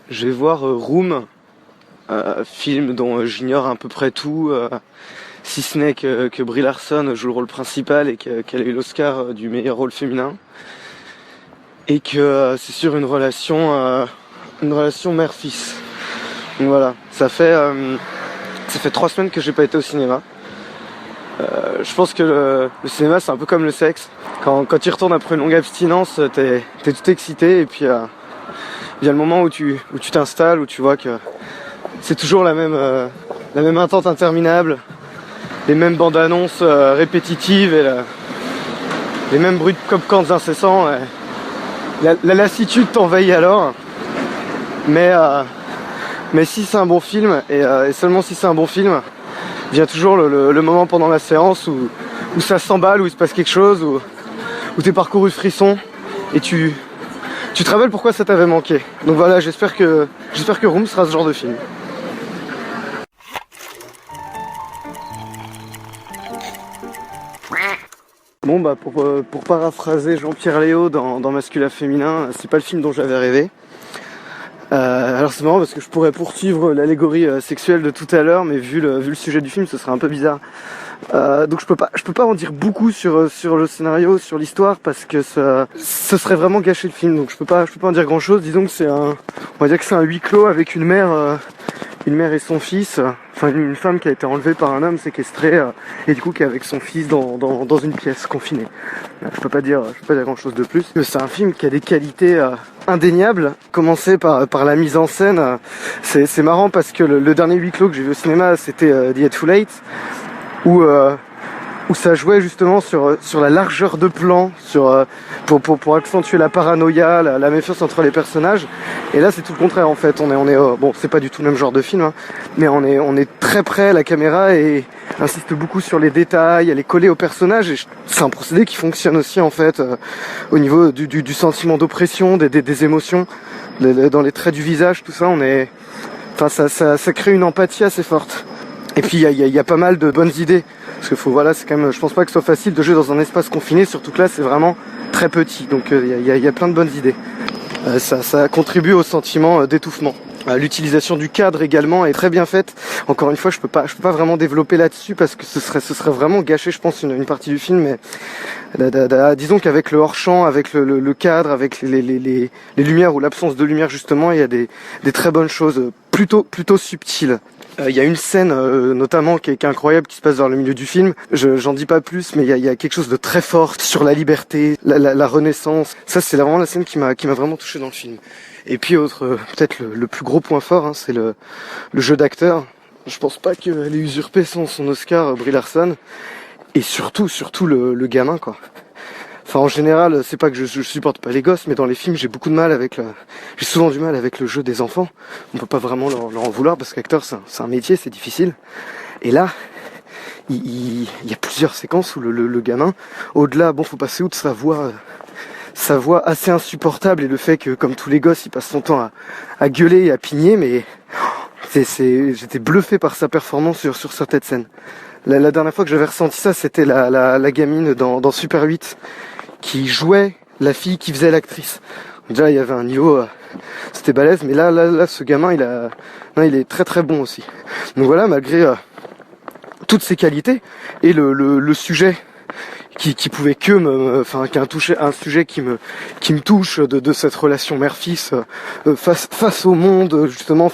Je vais voir Room, film dont j'ignore à peu près tout, si ce n'est que Brie Larson joue le rôle principal et qu'elle a eu l'Oscar du meilleur rôle féminin. Et que c'est sur une relation mère-fils. Donc voilà, ça fait 3 semaines que j'ai pas été au cinéma. Je pense que le cinéma c'est un peu comme le sexe. Quand tu y retournes après une longue abstinence, t'es tout excité et puis il y a le moment où tu t'installes, où tu vois que c'est toujours la même attente interminable, les mêmes bandes annonces répétitives et les mêmes bruits de popcorns incessants. La lassitude t'envahit alors, mais si c'est un bon film, et seulement si c'est un bon film, vient toujours le moment pendant la séance où ça s'emballe, où il se passe quelque chose, où t'es parcouru de frissons, et tu te rappelles pourquoi ça t'avait manqué. Donc voilà, j'espère que Room sera ce genre de film. Bon bah pour paraphraser Jean-Pierre Léaud dans Masculin Féminin, c'est pas le film dont j'avais rêvé. Alors c'est marrant parce que je pourrais poursuivre l'allégorie sexuelle de tout à l'heure, mais vu le sujet du film, ce serait un peu bizarre. Donc je peux pas en dire beaucoup sur le scénario, sur l'histoire, parce que ce serait vraiment gâcher le film. Donc je peux pas en dire grand chose. Disons que on va dire que c'est un huis clos avec une mère et son fils, enfin une femme qui a été enlevée par un homme séquestré et du coup qui est avec son fils dans une pièce confinée. Je peux pas dire grand chose de plus. C'est un film qui a des qualités indéniables, commencer par la mise en scène. C'est marrant parce que le dernier huis clos que j'ai vu au cinéma, c'était The Hateful Eight, où ça jouait justement sur la largeur de plan, pour accentuer la paranoïa, la méfiance entre les personnages. Et là c'est tout le contraire en fait. On est bon, c'est pas du tout le même genre de film, hein, mais on est très près, la caméra et insiste beaucoup sur les détails, elle est collée au personnage et c'est un procédé qui fonctionne aussi en fait au niveau du sentiment d'oppression, des émotions, dans les traits du visage, tout ça. Ça crée une empathie assez forte. Et puis il y a pas mal de bonnes idées. Parce que c'est quand même, je pense pas que ce soit facile de jouer dans un espace confiné, surtout que là c'est vraiment très petit. Donc il y a plein de bonnes idées. Ça contribue au sentiment d'étouffement. L'utilisation du cadre également est très bien faite. Encore une fois, je peux pas vraiment développer là-dessus parce que ce serait vraiment gâcher, je pense, une partie du film. Mais disons qu'avec le hors-champ, avec le cadre, avec les lumières ou l'absence de lumière justement, il y a des très bonnes choses, plutôt subtiles. Il y a une scène notamment qui est incroyable, qui se passe dans le milieu du film. J'en dis pas plus, mais il y a quelque chose de très fort sur la liberté, la renaissance. Ça c'est vraiment la scène qui m'a vraiment touché dans le film. Et puis peut-être le plus gros point fort, hein, c'est le jeu d'acteur. Je pense pas qu'elle ait usurpé son Oscar, Brie Larson. Et surtout le gamin quoi. Enfin en général, c'est pas que je supporte pas les gosses, mais dans les films j'ai souvent du mal avec le jeu des enfants. On peut pas vraiment leur en vouloir parce qu'acteur c'est un métier, c'est difficile. Et là, il y a plusieurs séquences où le gamin, au-delà, faut passer outre sa voix assez insupportable et le fait que comme tous les gosses il passe son temps à gueuler et à pigner, mais j'étais bluffé par sa performance sur certaines scènes. La dernière fois que j'avais ressenti ça, c'était la gamine dans Super 8 qui jouait la fille qui faisait l'actrice. Déjà il y avait un niveau, c'était balèze, mais là ce gamin il est très très bon aussi. Donc voilà, malgré toutes ses qualités et le sujet qui pouvait qui a un sujet qui me touche de cette relation mère-fils face au monde justement,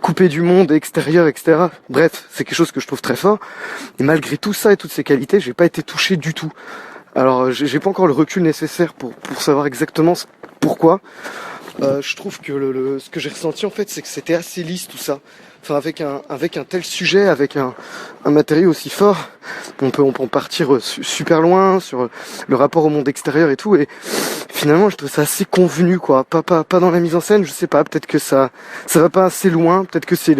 coupé du monde extérieur, etc. Bref, c'est quelque chose que je trouve très fort. Et malgré tout ça et toutes ces qualités, j'ai pas été touché du tout. Alors j'ai pas encore le recul nécessaire pour savoir exactement pourquoi. Je trouve que ce que j'ai ressenti en fait, c'est que c'était assez lisse tout ça. Enfin avec un tel sujet, avec un matériau aussi fort, on peut partir super loin sur le rapport au monde extérieur et tout. Et finalement, je trouve ça assez convenu quoi. Pas dans la mise en scène, je sais pas. Peut-être que ça va pas assez loin. Peut-être que c'est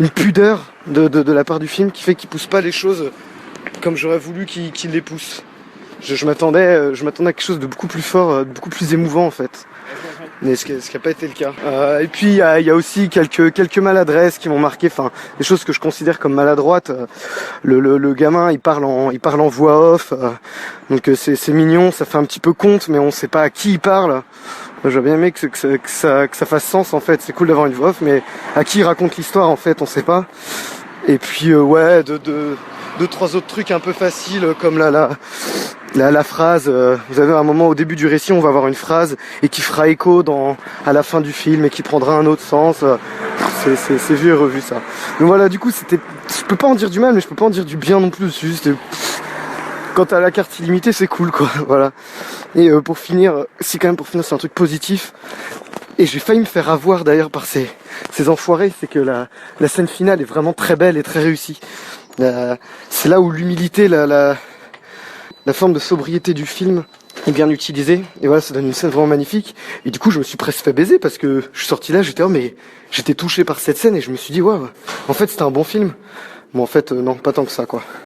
une pudeur de la part du film qui fait qu'il pousse pas les choses comme j'aurais voulu qu'il les pousse. Je m'attendais à quelque chose de beaucoup plus fort, beaucoup plus émouvant en fait. Mais ce qui n'a pas été le cas. Et puis il y a aussi quelques maladresses qui m'ont marqué, des choses que je considère comme maladroites. Le gamin il parle en voix off, donc c'est mignon, ça fait un petit peu conte, mais on sait pas à qui il parle. J'aurais bien aimé que ça fasse sens en fait. C'est cool d'avoir une voix off, mais à qui il raconte l'histoire en fait, on sait pas. Et puis ouais, deux trois autres trucs un peu faciles comme la phrase. Vous avez un moment au début du récit, on va avoir une phrase et qui fera écho à la fin du film et qui prendra un autre sens. C'est vu et revu ça. Donc voilà, du coup c'était, je peux pas en dire du mal, mais je peux pas en dire du bien non plus. C'est juste quand t'as la carte illimitée, c'est cool quoi. Voilà. Et pour finir, c'est un truc positif. Et j'ai failli me faire avoir d'ailleurs par ces enfoirés, c'est que la scène finale est vraiment très belle et très réussie. C'est là où l'humilité, la forme de sobriété du film est bien utilisée. Et voilà, ça donne une scène vraiment magnifique. Et du coup, je me suis presque fait baiser parce que je suis sorti là, mais j'étais touché par cette scène et je me suis dit, waouh, en fait, c'était un bon film. Bon, en fait, non, pas tant que ça, quoi.